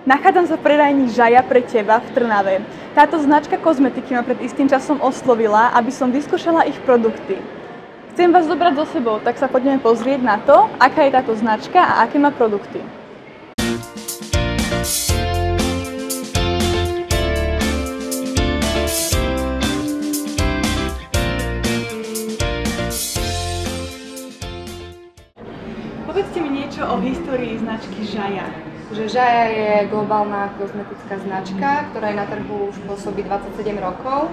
Nachádzam sa v predajni Žaja pre teba v Trnave. Táto značka kozmetiky ma pred istým časom oslovila, aby som vyskúšala ich produkty. Chcem vás zobrať so sebou, tak sa poďme pozrieť na to, aká je táto značka a aké má produkty. Povedzte mi niečo o histórii značky Žaja. Žaja je globálna kozmetická značka, ktorá je na trhu už pôsobí 27 rokov.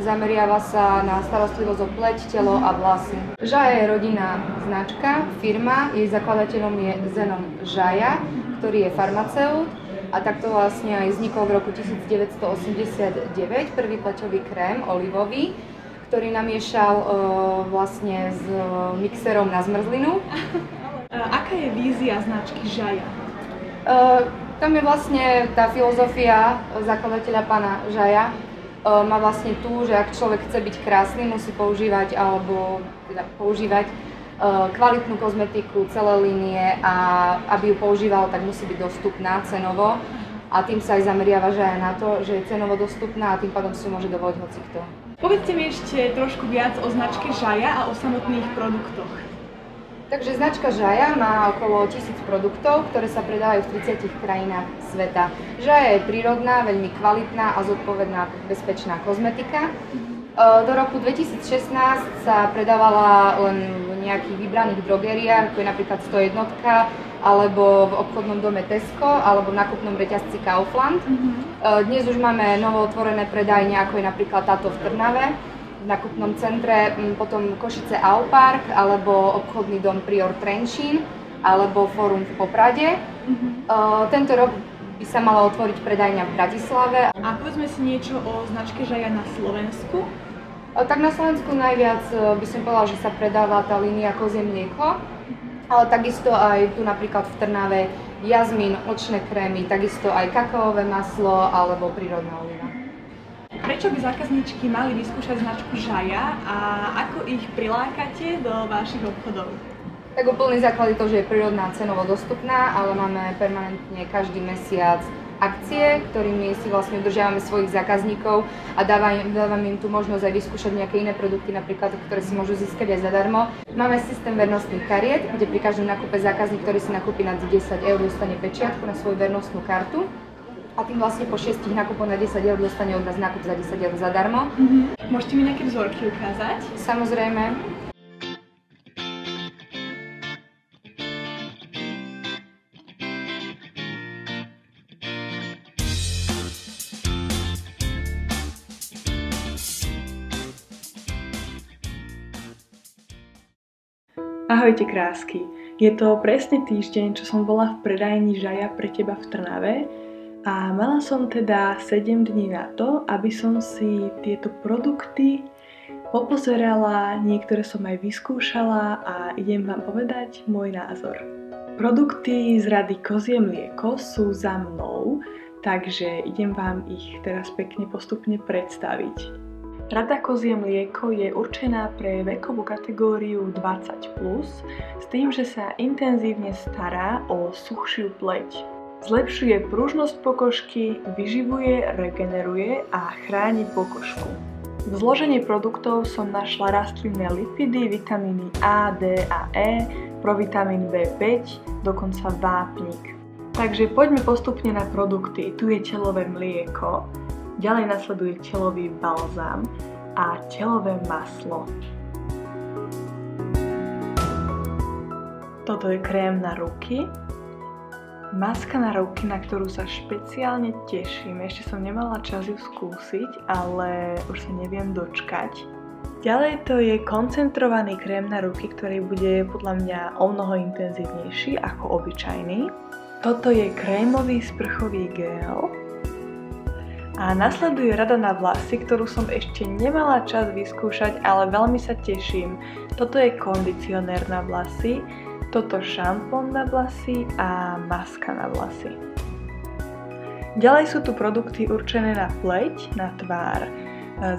Zameriava sa na starostlivosť o pleť, telo a vlasy. Žaja je rodinná značka, firma, jej zakladateľom je Zenon Žaja, ktorý je farmaceut a takto vlastne aj vznikol v roku 1989 prvý pleťový krém olivový, ktorý namiešal vlastne s mixerom na zmrzlinu. Aká je vízia značky Žaja? Tam je vlastne tá filozofia zakladateľa pána Žaja. Má vlastne tu, že ak človek chce byť krásny, musí používať kvalitnú kozmetiku, celé línie a aby ju používal, tak musí byť dostupná cenovo. A tým sa aj zameriava Žaja na to, že je cenovo dostupná a tým pádom si môže dovoliť hocikto. Povedzte mi ešte trošku viac o značke Žaja a o samotných produktoch. Takže značka Žaja má okolo 1000 produktov, ktoré sa predávajú v 30 krajinách sveta. Žaja je prírodná, veľmi kvalitná a zodpovedná, bezpečná kozmetika. Do roku 2016 sa predávala len v nejakých vybraných drogériách, ako je napríklad 101, alebo v obchodnom dome Tesco, alebo v nákupnom reťazci Kaufland. Dnes už máme novootvorené predajne, ako je napríklad táto v Trnave, v nákupnom centre, potom Košice Aupark, alebo obchodný dom Prior Trenčín, alebo Fórum v Poprade. Tento rok by sa mala otvoriť predajňa v Bratislave. A povedzme si niečo o značke Žaja na Slovensku. Tak na Slovensku najviac by som povedala, že sa predáva tá línia kozie mlieko, ale takisto aj tu napríklad v Trnave jazmín, očné krémy, takisto aj kakaové maslo alebo prírodná olíva. Prečo by zákazníčky mali vyskúšať značku Žaja a ako ich prilákate do vašich obchodov? Tak úplný základ je to, že je prírodná, cenovo dostupná, ale máme permanentne každý mesiac akcie, ktorými si vlastne udržiavame svojich zákazníkov a dávame im tu možnosť aj vyskúšať nejaké iné produkty, napríklad, ktoré si môžu získať aj zadarmo. Máme systém vernostných kariet, kde pri každom nákupe zákazník, ktorý si nakúpi nad 10 eur, dostane pečiatku na svoju vernostnú kartu. A tým vlastne po 6 nákupoch na 10 eur dostane od nás nákup za 10 eur zadarmo. Môžete mi nejaké vzorky ukázať? Samozrejme. Ahojte krásky. Je to presne týždeň, čo som bola v predajni Žaja pre teba v Trnave. A mala som teda 7 dní na to, aby som si tieto produkty popozerala, niektoré som aj vyskúšala a idem vám povedať môj názor. Produkty z rady Kozie mlieko sú za mnou, takže idem vám ich teraz pekne postupne predstaviť. Rada Kozie mlieko je určená pre vekovú kategóriu 20+, s tým, že sa intenzívne stará o suchšiu pleť. Zlepšuje pružnosť pokožky, vyživuje, regeneruje a chráni pokožku. V zložení produktov som našla rastlinné lipidy, vitamíny A, D a E, provitamín B5, dokonca vápnik. Takže poďme postupne na produkty. Tu je telové mlieko, ďalej nasleduje telový balzám a telové maslo. Toto je krém na ruky. Maska na ruky, na ktorú sa špeciálne teším. Ešte som nemala čas ju skúsiť, ale už sa neviem dočkať. Ďalej to je koncentrovaný krém na ruky, ktorý bude podľa mňa omnoho intenzívnejší ako obyčajný. Toto je krémový sprchový gel. A nasleduje rada na vlasy, ktorú som ešte nemala čas vyskúšať, ale veľmi sa teším. Toto je kondicionér na vlasy. Toto šampón na vlasy a maska na vlasy. Ďalej sú tu produkty určené na pleť, na tvár.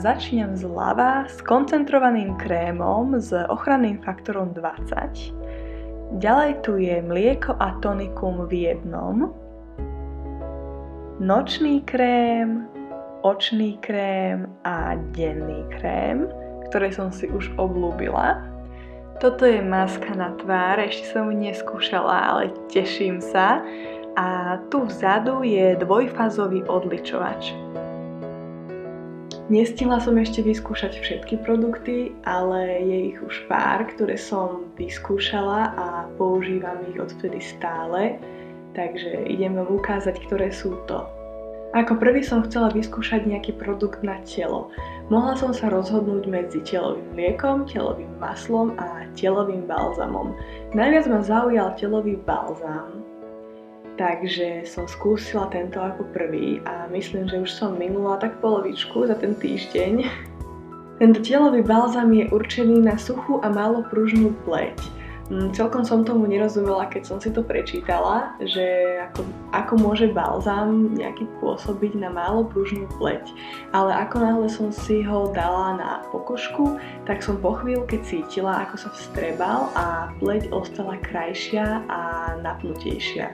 Začnem zľava s koncentrovaným krémom s ochranným faktorom 20. Ďalej tu je mlieko a tonikum v jednom. nočný krém, očný krém a denný krém, ktoré som si už obľúbila. Toto je maska na tvár, ešte som ju neskúšala, ale teším sa. A tu vzadu je dvojfázový odličovač. Nestihla som ešte vyskúšať všetky produkty, ale je ich už pár, ktoré som vyskúšala a používam ich odvtedy stále, takže idem vám ukázať, ktoré sú to. Ako prvý som chcela vyskúšať nejaký produkt na telo. Mohla som sa rozhodnúť medzi telovým mliekom, telovým maslom a telovým balzamom. Najviac ma zaujal telový balzám, takže som skúsila tento ako prvý a myslím, že už som minula tak polovičku za ten týždeň. Tento telový balzám je určený na suchú a málo pružnú pleť. Celkom som tomu nerozumela, keď som si to prečítala, že ako môže balzám nejaký pôsobiť na málo pružnú pleť. Ale ako náhle som si ho dala na pokožku, tak som po chvíľke cítila, ako sa vstrebal a pleť ostala krajšia a napnutejšia.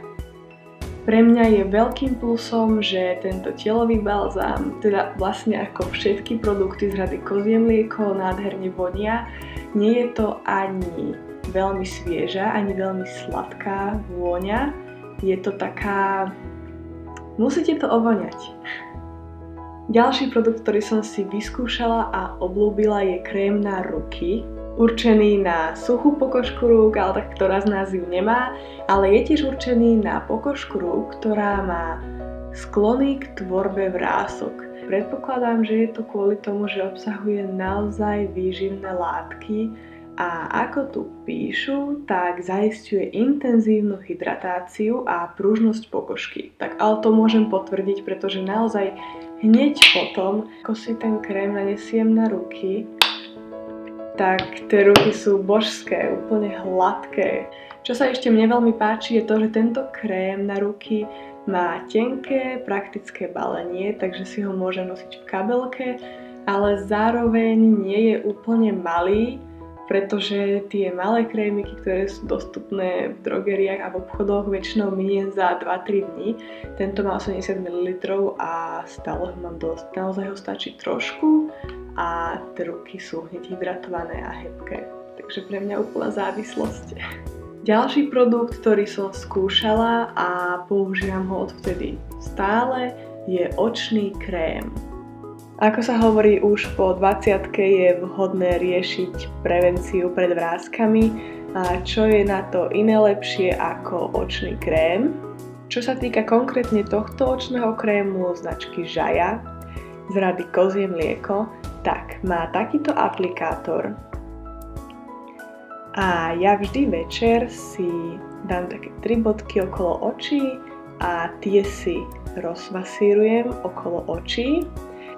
Pre mňa je veľkým plusom, že tento telový balzám, teda vlastne ako všetky produkty z rady Kozie mlieko, nádherne vonia. Nie je to ani veľmi svieža, ani veľmi sladká vôňa. Je to taká... musíte to ovoňať. Ďalší produkt, ktorý som si vyskúšala a obľúbila, je krém na ruky. Určený na suchú pokožku rúk, ale tak ktorá z nás ju nemá, ale je tiež určený na pokožku rúk, ktorá má sklony k tvorbe vrások. Predpokladám, že je to kvôli tomu, že obsahuje naozaj výživné látky a ako tu píšu, tak zaisťuje intenzívnu hydratáciu a pružnosť pokožky. Tak ale to môžem potvrdiť, pretože naozaj hneď potom, ako si ten krém nanesiem na ruky, tak tie ruky sú božské, úplne hladké. Čo sa ešte mne veľmi páči je to, že tento krém na ruky má tenké, praktické balenie, takže si ho môžem nosiť v kabelke, ale zároveň nie je úplne malý, pretože tie malé krémiky, ktoré sú dostupné v drogeriách a v obchodoch, väčšinou minie za 2-3 dní. Tento má 80 ml a stále ho mám dosť. Naozaj ho stačí trošku a tie ruky sú hneď hydratované a hebké. Takže pre mňa úplná závislosť. Ďalší produkt, ktorý som skúšala a používam ho odvtedy stále, je očný krém. Ako sa hovorí, už po 20-ke je vhodné riešiť prevenciu pred vráskami a čo je na to iné lepšie ako očný krém. Čo sa týka konkrétne tohto očného krému značky Jaja z rady Kozie mlieko, tak má takýto aplikátor a ja vždy večer si dám také 3 bodky okolo očí a tie si rozmasírujem okolo očí.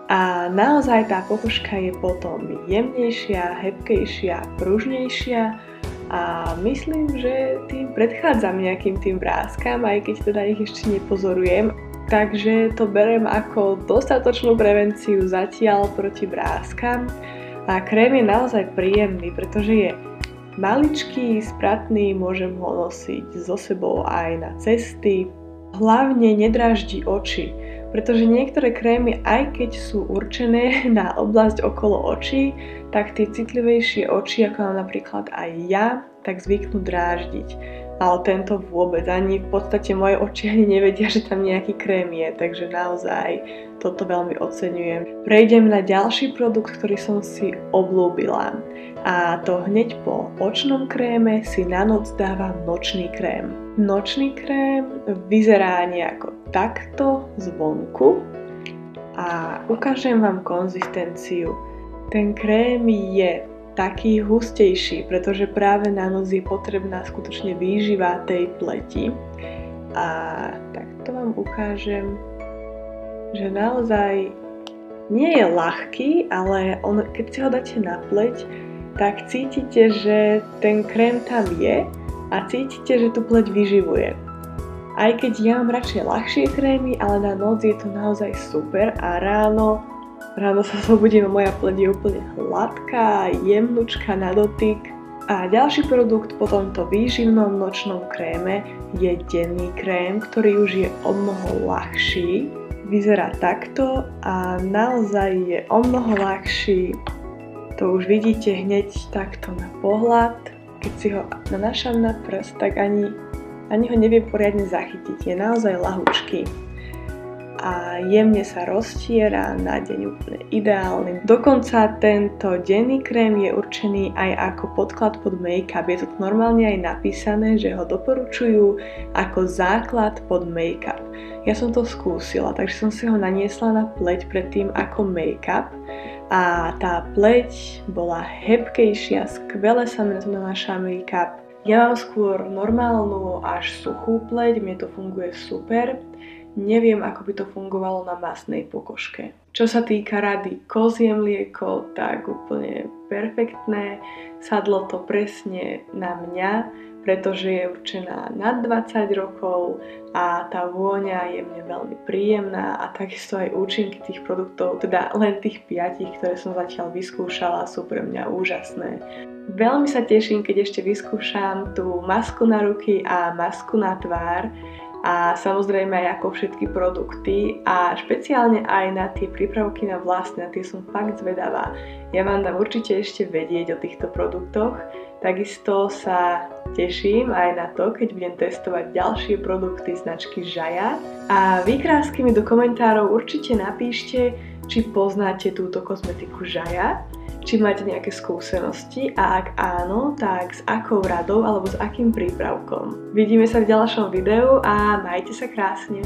A naozaj tá pokožka je potom jemnejšia, hebkejšia, pružnejšia a myslím, že tým predchádzam nejakým tým vráskam, aj keď teda ich ešte nepozorujem. Takže to beriem ako dostatočnú prevenciu zatiaľ proti vráskam a krém je naozaj príjemný, pretože je maličký, spratný, môžem ho nosiť so sebou aj na cesty. Hlavne nedráždi oči, pretože niektoré krémy, aj keď sú určené na oblasť okolo očí, tak tie citlivejšie oči, ako napríklad aj ja, tak zvyknú dráždiť. Ale tento vôbec, ani v podstate moje oči ani nevedia, že tam nejaký krém je, takže naozaj toto veľmi oceňujem. Prejdem na ďalší produkt, ktorý som si obľúbila. A to hneď po očnom kréme si na noc dávam nočný krém. Nočný krém vyzerá nejako takto zvonku a ukážem vám konzistenciu. Ten krém je taký hustejší, pretože práve na noc je potrebná skutočne výživa tej pleti. A takto vám ukážem, že naozaj nie je ľahký, ale keď si ho dáte na pleť, tak cítite, že ten krém tam je a cítite, že tú pleť vyživuje. Aj keď ja mám radšej ľahšie krémy, ale na noc je to naozaj super a ráno sa zobudím a moja pleť je úplne hladká, jemnučká na dotyk A ďalší produkt po tomto výživnom nočnom kréme je denný krém, ktorý už je omnoho ľahší. Vyzerá takto a naozaj je omnoho ľahší. To už vidíte hneď takto na pohľad. Keď si ho nanášam na prst, tak ani ho neviem poriadne zachytiť. Je naozaj ľahúčky. A jemne sa roztiera, na deň úplne ideálny. Dokonca tento denný krém je určený aj ako podklad pod make-up. Je to normálne aj napísané, že ho doporučujú ako základ pod make-up. Ja som to skúsila, takže som si ho naniesla na pleť predtým ako make-up. A tá pleť bola hebkejšia, skvele sa mi na to nanáša make-up. Ja mám skôr normálnu až suchú pleť, mne to funguje super. Neviem, ako by to fungovalo na masnej pokožke. Čo sa týka rady kozie mlieko, tak úplne perfektné. Sadlo to presne na mňa, pretože je určená nad 20 rokov a tá vôňa je mne veľmi príjemná a takisto aj účinky tých produktov, teda len tých 5, ktoré som zatiaľ vyskúšala, sú pre mňa úžasné. Veľmi sa teším, keď ešte vyskúšam tú masku na ruky a masku na tvár, a samozrejme aj ako všetky produkty a špeciálne aj na tie prípravky na vlasy, na tie som fakt zvedavá. Ja vám dám určite ešte vedieť o týchto produktoch, takisto sa teším aj na to, keď budem testovať ďalšie produkty značky Jaja. A vy krásky mi do komentárov určite napíšte, či poznáte túto kozmetiku Jaja, či máte nejaké skúsenosti a ak áno, tak s akou radou alebo s akým prípravkom. Vidíme sa v ďalšom videu a majte sa krásne.